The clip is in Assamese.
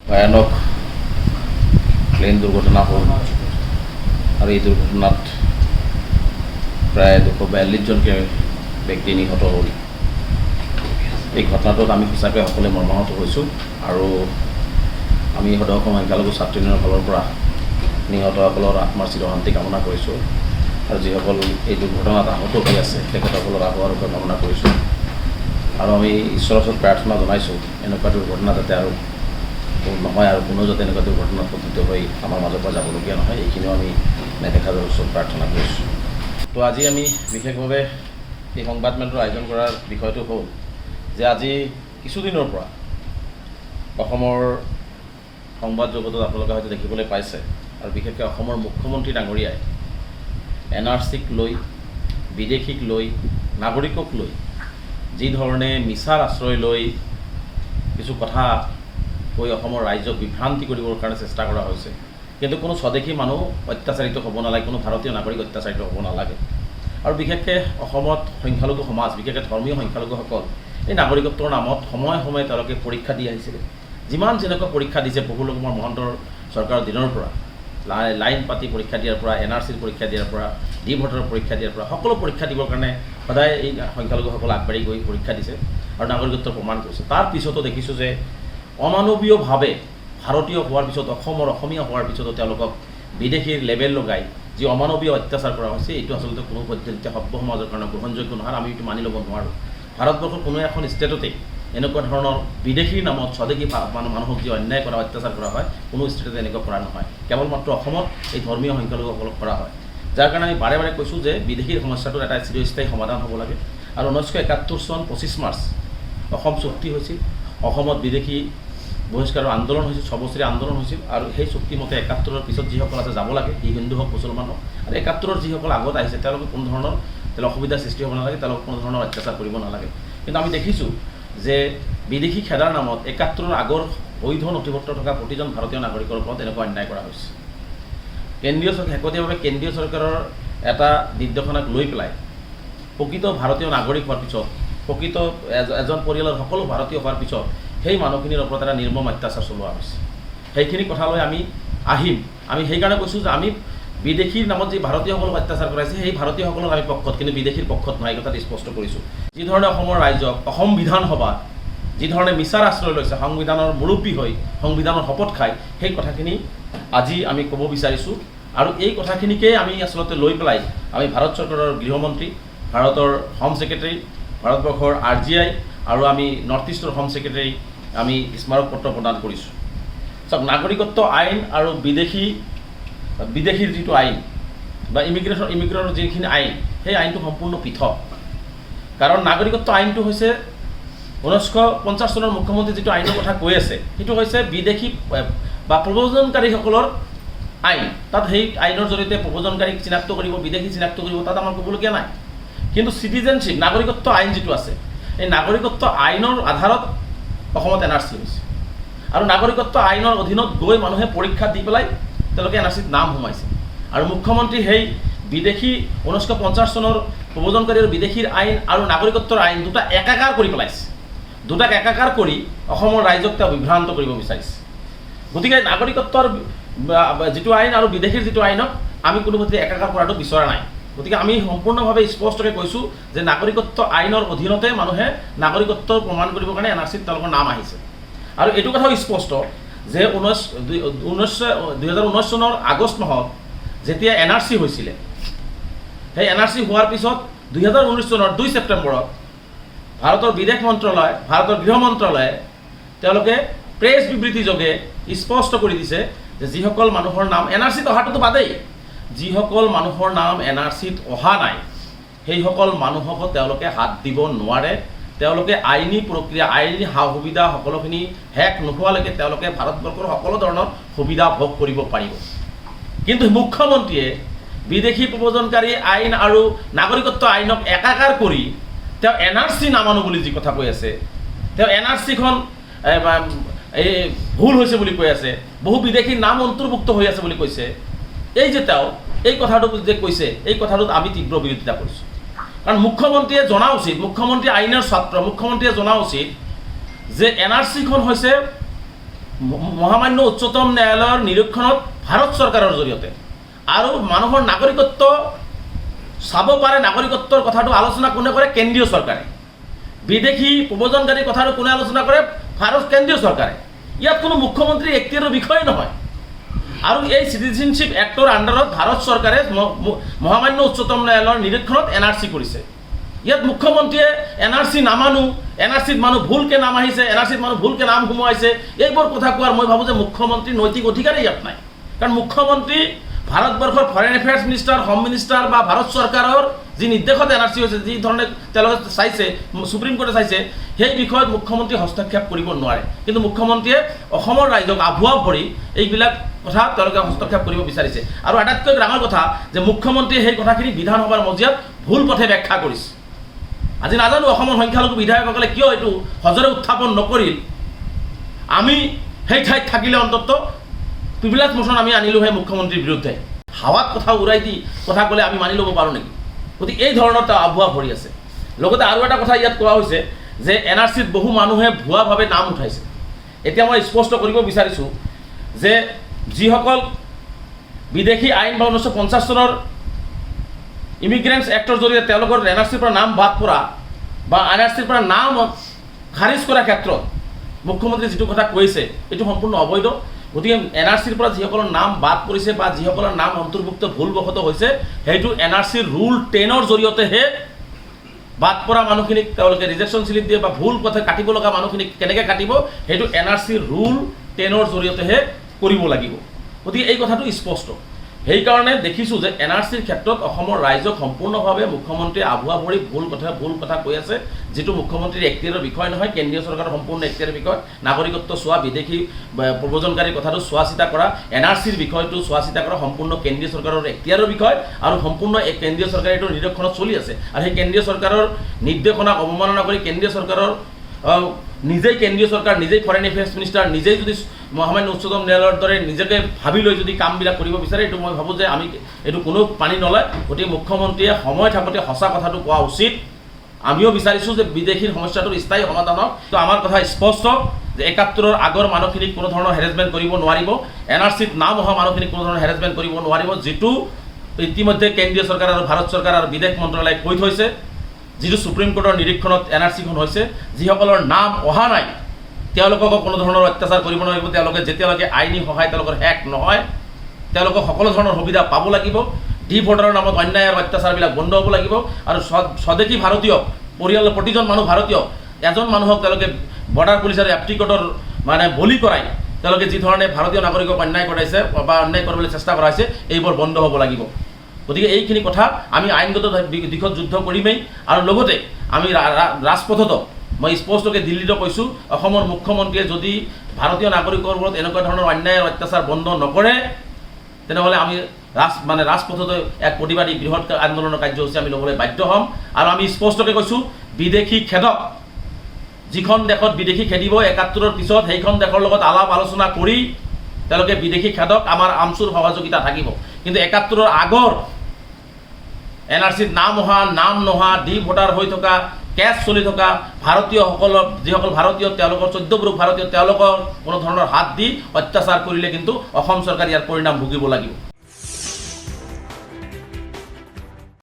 ভয়ানক প্লেন দুৰ্ঘটনা হ'ল আৰু এই দুৰ্ঘটনাত প্ৰায় 242জনকে ব্যক্তি নিহত হ'ল। এই ঘটনাটোত আমি সঁচাকৈ সকলোৱে মৰ্মাহত হৈছোঁ আৰু আমি সদৌ অসম সংখ্যালঘু ছাত্ৰ ইউনিয়নৰ ফালৰ পৰা নিহতসকলৰ আত্মাৰ চিৰশান্তি কামনা কৰিছোঁ আৰু যিসকল এই দুৰ্ঘটনাত আহত হৈ আছে তেখেতসকলৰ আহু আৰোগ্য কামনা কৰিছোঁ আৰু আমি ঈশ্বৰৰ ওচৰত প্ৰাৰ্থনা জনাইছোঁ এনেকুৱা দুৰ্ঘটনা যাতে আৰু নহয় আৰু কোনো যাতে এনেকুৱা দুৰ্ঘটনাত পতিত হৈ আমাৰ মাজৰ পৰা যাবলগীয়া নহয়, এইখিনিও আমি নেদেখাজনৰ ওচৰত প্ৰাৰ্থনা কৰিছোঁ। তো আজি আমি বিশেষভাৱে এই সংবাদমেলটোৰ আয়োজন কৰাৰ বিষয়টো হ'ল যে আজি কিছুদিনৰ পৰা অসমৰ সংবাদ জগতত আপোনালোকে হয়তো দেখিবলৈ পাইছে আৰু বিশেষকৈ অসমৰ মুখ্যমন্ত্ৰী ডাঙৰীয়াই NRCক লৈ, বিদেশীক লৈ, নাগৰিকক লৈ যি ধৰণে মিছাৰ আশ্ৰয় লৈ কিছু কথা কৈ অসমৰ ৰাইজক বিভ্ৰান্তি কৰিবৰ কাৰণে চেষ্টা কৰা হৈছে। কিন্তু কোনো স্বদেশী মানুহ অত্যাচাৰিত হ'ব নালাগে, কোনো ভাৰতীয় নাগৰিক অত্যাচাৰিত হ'ব নালাগে। আৰু বিশেষকৈ অসমত সংখ্যালঘু সমাজ, বিশেষকৈ ধৰ্মীয় সংখ্যালঘুসকল এই নাগৰিকত্বৰ নামত সময়ে সময়ে তেওঁলোকে পৰীক্ষা দি আহিছিলে। যিমান যেনেকুৱা পৰীক্ষা দিছে বহু লোকৰ মহন্তৰ চৰকাৰৰ দিনৰ পৰা লাইন পাতি পৰীক্ষা দিয়াৰ পৰা, NRCৰ পৰীক্ষা দিয়াৰ পৰা, ডি ভোটাৰৰ পৰীক্ষা দিয়াৰ পৰা সকলো পৰীক্ষা দিবৰ কাৰণে সদায় এই সংখ্যালঘুসকল আগবাঢ়ি গৈ পৰীক্ষা দিছে আৰু নাগৰিকত্ব প্ৰমাণ কৰিছে। তাৰ পিছতো দেখিছোঁ যে অমানৱীয়ভাৱে ভাৰতীয় হোৱাৰ পিছত, অসমীয়া হোৱাৰ পিছতো তেওঁলোকক বিদেশীৰ লেবেল লগাই যি অমানৱীয় অত্যাচাৰ কৰা হৈছে, এইটো আচলতে কোনো পদ্ধতিতে সভ্য সমাজৰ কাৰণে গ্ৰহণযোগ্য নহয়। আমি এইটো মানি ল'ব নোৱাৰোঁ। ভাৰতবৰ্ষৰ কোনো এখন ষ্টেটতেই এনেকুৱা ধৰণৰ বিদেশীৰ নামত স্বদেশী মানুহক যি অন্যায় কৰা, অত্যাচাৰ কৰা হয়, কোনো ষ্টেটতে এনেকুৱা কৰা নহয়। কেৱল মাত্ৰ অসমত এই ধৰ্মীয় সংখ্যালঘুসকলক কৰা হয়। যাৰ কাৰণে আমি বাৰে বাৰে কৈছোঁ যে বিদেশীৰ সমস্যাটোৰ এটা চিৰস্থায়ী সমাধান হ'ব লাগে। আৰু 1971 চন 25 মাৰ্চ অসম চুক্তি হৈছিল। অসমত বিদেশী বহিষ্কাৰৰ আন্দোলন হৈছিল, 6 বছৰীয়া আন্দোলন হৈছিল আৰু সেই চুক্তিমতে 71ৰ পিছত যিসকল আছে যাব লাগে, ই হিন্দু হওক মুছলমান হওক, আৰু 71ৰ যিসকল আগত আহিছে তেওঁলোকে কোনো ধৰণৰ অসুবিধাৰ সৃষ্টি হ'ব নালাগে, তেওঁলোকক কোনো ধৰণৰ অত্যাচাৰ কৰিব নালাগে। কিন্তু আমি দেখিছোঁ যে বিদেশী খেদাৰ নামত 71ৰ আগৰ বৈধ নথিপত্ৰ থকা প্ৰতিজন ভাৰতীয় নাগৰিকৰ ওপৰত এনেকুৱা অন্যায় কৰা হৈছে। শেহতীয়াভাৱে কেন্দ্ৰীয় চৰকাৰৰ এটা নিৰ্দেশনাক লৈ পেলাই প্ৰকৃত ভাৰতীয় নাগৰিক হোৱাৰ পিছত, প্ৰকৃত এজন পৰিয়ালৰ সকলো ভাৰতীয় হোৱাৰ পিছত সেই মানুহখিনিৰ ওপৰত এটা নিৰ্মম অত্যাচাৰ চলোৱা হৈছে। সেইখিনি কথালৈ আমি আহিম। আমি সেইকাৰণে কৈছোঁ যে আমি বিদেশীৰ নামত যি ভাৰতীয়সকলক অত্যাচাৰ কৰাইছে সেই ভাৰতীয়সকলৰ আমি পক্ষত, কিন্তু বিদেশীৰ পক্ষত নহয়, এই কথাটো স্পষ্ট কৰিছোঁ। যি ধৰণে অসমৰ ৰাইজক অসম বিধানসভা যি ধৰণে মিছাৰ আশ্ৰয় লৈছে, সংবিধানৰ মুৰব্বী হৈ সংবিধানৰ শপত খাই, সেই কথাখিনি আজি আমি ক'ব বিচাৰিছোঁ। আৰু এই কথাখিনিকেই আমি আচলতে লৈ পেলাই আমি ভাৰত চৰকাৰৰ গৃহমন্ত্ৰী, ভাৰতৰ হোম ছেক্ৰেটাৰী, ভাৰতবৰ্ষৰ RGI আৰু আমি নৰ্থ ইষ্টৰ হোম ছেক্ৰেটাৰী আমি স্মাৰক পত্ৰ প্ৰদান কৰিছোঁ। চাওক, নাগৰিকত্ব আইন আৰু বিদেশীৰ যিটো আইন বা ইমিগ্ৰেশ্যনৰ যিখিনি আইন, সেই আইনটো সম্পূৰ্ণ পৃথক। কাৰণ নাগৰিকত্ব আইনটো হৈছে 1950 চনৰ মুখ্যমন্ত্ৰী যিটো আইনৰ কথা কৈ আছে, সেইটো হৈছে বিদেশী বা প্ৰব্ৰজনকাৰীসকলৰ আইন। তাত সেই আইনৰ জৰিয়তে প্ৰব্ৰজনকাৰীক চিনাক্ত কৰিব, বিদেশী চিনাক্ত কৰিব, তাত আমাৰ ক'বলগীয়া নাই। কিন্তু চিটিজেনশ্বিপ নাগৰিকত্ব আইন যিটো আছে, এই নাগৰিকত্ব আইনৰ আধাৰত অসমত NRC হৈছে আৰু নাগৰিকত্ব আইনৰ অধীনত গৈ মানুহে পৰীক্ষা দি পেলাই তেওঁলোকে NRCত নাম সোমাইছে। আৰু মুখ্যমন্ত্ৰী সেই বিদেশী 1950 চনৰ প্ৰব্ৰজনকাৰী আৰু বিদেশীৰ আইন আৰু নাগৰিকত্বৰ আইন দুটা একাকাৰ কৰি পেলাইছে। দুটাক একাকাৰ কৰি অসমৰ ৰাইজক তেওঁ বিভ্ৰান্ত কৰিব বিচাৰিছে। গতিকে নাগৰিকত্বৰ যিটো আইন আৰু বিদেশীৰ যিটো আইনক আমি কোনোপধ্যে একাকাৰ কৰাটো বিচৰা নাই। গতিকে আমি সম্পূৰ্ণভাৱে স্পষ্টকৈ কৈছোঁ যে নাগৰিকত্ব আইনৰ অধীনতে মানুহে নাগৰিকত্ব প্ৰমাণ কৰিবৰ কাৰণে NRCত তেওঁলোকৰ নাম আহিছে। আৰু এইটো কথাও স্পষ্ট যে 2019 চনৰ আগষ্ট মাহত যেতিয়া NRC হৈছিলে, সেই NRC হোৱাৰ পিছত 2019 চনৰ 2 ছেপ্টেম্বৰত ভাৰতৰ বিদেশ মন্ত্ৰালয়, ভাৰতৰ গৃহ মন্ত্ৰালয়ে তেওঁলোকে প্ৰেছ বিবৃতি যোগে স্পষ্ট কৰি দিছে যে যিসকল মানুহৰ নাম NRCত অহাটোতো বাদেই, যিসকল মানুহৰ নাম NRCত অহা নাই সেইসকল মানুহকো তেওঁলোকে হাত দিব নোৱাৰে। তেওঁলোকে আইনী প্ৰক্ৰিয়া, আইনী সা সুবিধা সকলোখিনি শেষ নোহোৱালৈকে তেওঁলোকে ভাৰতবৰ্ষৰ সকলো ধৰণৰ সুবিধা ভোগ কৰিব পাৰিব। কিন্তু মুখ্যমন্ত্ৰীয়ে বিদেশী প্ৰব্ৰজনকাৰী আইন আৰু নাগৰিকত্ব আইনক একাকাৰ কৰি তেওঁ NRC নামানো বুলি যি কথা কৈ আছে, তেওঁ NRCখন এই ভুল হৈছে বুলি কৈ আছে, বহু বিদেশীৰ নাম অন্তৰ্ভুক্ত হৈ আছে বুলি কৈছে। এই যে তেওঁ এই কথাটো যে কৈছে, এই কথাটোত আমি তীব্ৰ বিৰোধিতা কৰিছোঁ। কাৰণ মুখ্যমন্ত্ৰীয়ে জনা উচিত, মুখ্যমন্ত্ৰী আইনৰ ছাত্ৰ, মুখ্যমন্ত্ৰীয়ে জনা উচিত যে NRCখন হৈছে মহামান্য উচ্চতম ন্যায়ালয়ৰ নিৰীক্ষণত ভাৰত চৰকাৰৰ জৰিয়তে আৰু মানুহৰ নাগৰিকত্ব চাব পাৰে, নাগৰিকত্বৰ কথাটো আলোচনা কোনে কৰে? কেন্দ্ৰীয় চৰকাৰে। বিদেশী প্ৰব্ৰজনকাৰীৰ কথাটো কোনে আলোচনা কৰে? ভাৰত কেন্দ্ৰীয় চৰকাৰে। ইয়াত কোনো মুখ্যমন্ত্ৰীৰ এখতিয়াৰৰ বিষয় নহয়। আৰু এই চিটিজেনশ্বিপ এক্টৰ আণ্ডাৰত ভাৰত চৰকাৰে মহামান্য উচ্চতম ন্যায়ালয়ৰ নিৰীক্ষণত NRC কৰিছে। ইয়াত মুখ্যমন্ত্ৰীয়ে NRC নামানো, NRCত মানুহ ভুলকৈ নাম আহিছে, NRCত মানুহ ভুলকৈ নাম সোমোৱাইছে, এইবোৰ কথা কোৱাৰ মই ভাবোঁ যে মুখ্যমন্ত্ৰীৰ নৈতিক অধিকাৰেই ইয়াত নাই। কাৰণ মুখ্যমন্ত্ৰী ভাৰতবৰ্ষৰ foreign affairs minister, home minister বা ভাৰত চৰকাৰৰ যি নিৰ্দেশত NRC হৈছে, যি ধৰণে তেওঁলোকে চাইছে, সুপ্ৰিম কোৰ্টে চাইছে, সেই বিষয়ত মুখ্যমন্ত্ৰীয়ে হস্তক্ষেপ কৰিব নোৱাৰে। কিন্তু মুখ্যমন্ত্ৰীয়ে অসমৰ ৰাইজক আভুৱা ভৰি এইবিলাক কথা তেওঁলোকে হস্তক্ষেপ কৰিব বিচাৰিছে। আৰু আটাইতকৈ ডাঙৰ কথা যে মুখ্যমন্ত্ৰীয়ে সেই কথাখিনি বিধানসভাৰ মজিয়াত ভুল পথে ব্যাখ্যা কৰিছে। আজি নাজানো অসমৰ সংখ্যালঘু বিধায়কসকলে কিয় এইটো সজৰে উত্থাপন নকৰিল। আমি সেই ঠাইত থাকিলে অন্তত প্ৰিভিলেজ মোচন আমি আনিলোঁ সেই মুখ্যমন্ত্ৰীৰ বিৰুদ্ধে। হাৱাত কথা উৰাই দি কথা ক'লে আমি মানি ল'ব পাৰোঁ নেকি? গতিকে এই ধৰণৰ এটা আভুৱা ভৰি আছে। লগতে আৰু এটা কথা ইয়াত কোৱা হৈছে যে NRCত বহু মানুহে ভুৱাভাৱে নাম উঠাইছে। এতিয়া মই স্পষ্ট কৰিব বিচাৰিছোঁ যে যিসকল বিদেশী আইন বা 1950 চনৰ ইমিগ্ৰেণ্টছ এক্টৰ জৰিয়তে তেওঁলোকৰ NRCৰ পৰা নাম বাদ পৰা বা NRCৰ পৰা নাম খাৰিজ কৰাৰ ক্ষেত্ৰত মুখ্যমন্ত্ৰীয়ে যিটো কথা কৈছে এইটো সম্পূৰ্ণ অবৈধ। গতিকে NRCৰ পৰা যিসকলৰ নাম বাদ পৰিছে বা যিসকলৰ নাম অন্তৰ্ভুক্ত ভুলবশতঃ হৈছে, সেইটো NRCৰ ৰুল 10ৰ জৰিয়তেহে বাদ পৰা মানুহখিনিক তেওঁলোকে ৰিজেকশ্যন স্লিপ দিয়ে বা ভুল পথে কাটিব লগা মানুহখিনিক কেনেকৈ কাটিব, সেইটো NRCৰ ৰুল 10ৰ জৰিয়তেহে কৰিব লাগিব। গতিকে এই কথাটো স্পষ্ট। সেইকাৰণে দেখিছোঁ যে NRCৰ ক্ষেত্ৰত অসমৰ ৰাইজক সম্পূৰ্ণভাৱে মুখ্যমন্ত্ৰীয়ে আভুৱা ভৰি ভুল কথা কৈ আছে, যিটো মুখ্যমন্ত্ৰীৰ এখতিয়াৰৰ বিষয় নহয়, কেন্দ্ৰীয় চৰকাৰৰ সম্পূৰ্ণ এখতিয়াৰৰ বিষয়। নাগৰিকত্ব চোৱা, বিদেশী প্ৰব্ৰজনকাৰীৰ কথাটো চোৱা চিতা কৰা, NRCৰ বিষয়টো চোৱা চিতা কৰা সম্পূৰ্ণ কেন্দ্ৰীয় চৰকাৰৰ এখতিয়াৰৰ বিষয় আৰু সম্পূৰ্ণ কেন্দ্ৰীয় চৰকাৰে এইটো নিৰীক্ষণত চলি আছে। আৰু সেই কেন্দ্ৰীয় চৰকাৰৰ নিৰ্দেশনাক অৱমাননা কৰি কেন্দ্ৰীয় চৰকাৰৰ নিজেই কেন্দ্ৰীয় চৰকাৰ, নিজেই ফৰেইন এফেয়াৰ্ছ মিনিষ্টাৰ, নিজেই যদি মহামান্য উচ্চতম ন্যায়ালয়ৰ দৰে নিজকে ভাবি লৈ যদি কামবিলাক কৰিব বিচাৰে, এইটো মই ভাবোঁ যে আমি এইটো কোনো পানী নলয়। গতিকে মুখ্যমন্ত্ৰীয়ে সময় থাকোঁতে সঁচা কথাটো কোৱা উচিত। আমিও বিচাৰিছোঁ যে বিদেশীৰ সমস্যাটোৰ স্থায়ী সমাধান হওক। তো আমাৰ কথা স্পষ্ট যে 71ৰ আগৰ মানুহখিনিক কোনো ধৰণৰ হেৰেছমেণ্ট কৰিব নোৱাৰিব, NRCত নাম অহা মানুহখিনিক কোনো ধৰণৰ হেৰেছমেণ্ট কৰিব নোৱাৰিব, যিটো ইতিমধ্যে কেন্দ্ৰীয় চৰকাৰ আৰু ভাৰত চৰকাৰ আৰু বিদেশ মন্ত্ৰালয়ে কৈ থৈছে, যিটো সুপ্ৰিম কোৰ্টৰ নিৰীক্ষণত NRCখন হৈছে। যিসকলৰ নাম অহা নাই তেওঁলোকক কোনো ধৰণৰ অত্যাচাৰ কৰিব নোৱাৰিব। তেওঁলোকে যেতিয়ালৈকে আইনী সহায় তেওঁলোকৰ শেষ নহয়, তেওঁলোকক সকলো ধৰণৰ সুবিধা পাব লাগিব। ভোটাৰৰ নামত অন্যায় আৰু অত্যাচাৰবিলাক বন্ধ হ'ব লাগিব। আৰু স্বদেশী ভাৰতীয় পৰিয়ালৰ প্ৰতিজন মানুহ ভাৰতীয়, এজন মানুহক তেওঁলোকে বৰ্ডাৰ পুলিচ আৰু এপ্টিকটৰ বলি কৰাই তেওঁলোকে যি ধৰণে ভাৰতীয় নাগৰিকক অন্যায় কৰাইছে বা অন্যায় কৰিবলৈ চেষ্টা কৰা হৈছে, এইবোৰ বন্ধ হ'ব লাগিব। গতিকে এইখিনি কথা আমি আইনগত দিশত যুদ্ধ কৰিমেই। আৰু লগতে আমি ৰাজপথতো মই স্পষ্টকৈ দিল্লীতো কৈছোঁ, অসমৰ মুখ্যমন্ত্ৰীয়ে যদি ভাৰতীয় নাগৰিকৰ ওপৰত এনেকুৱা ধৰণৰ অন্যায় আৰু অত্যাচাৰ বন্ধ নকৰে, তেনেহ'লে আমি ৰাজপথতো এক প্ৰতিবাদী বৃহৎ আন্দোলনৰ কাৰ্যসূচী আমি ল'বলৈ বাধ্য হ'ম। আৰু আমি স্পষ্টকৈ কৈছোঁ, বিদেশী খেদক, যিখন দেশত বিদেশী খেদিব 71ৰ পিছত সেইখন দেশৰ লগত আলাপ আলোচনা কৰি তেওঁলোকে বিদেশী খেদক, আমাৰ আমচুৰ সহযোগিতা থাকিব। কিন্তু 71ৰ আগৰ NRCত নাম অহা, নাম নহা, ভোটাৰ হৈ থকা, কেছ চলি থকা ভাৰতীয়সকলৰ, যিসকল ভাৰতীয় তেওঁলোকৰ 14 পুৰুষ ভাৰতীয়, তেওঁলোকৰ কোনো ধৰণৰ হাত দি অত্যাচাৰ কৰিলে কিন্তু অসম চৰকাৰে ইয়াৰ পৰিণাম ভুগিব লাগিব।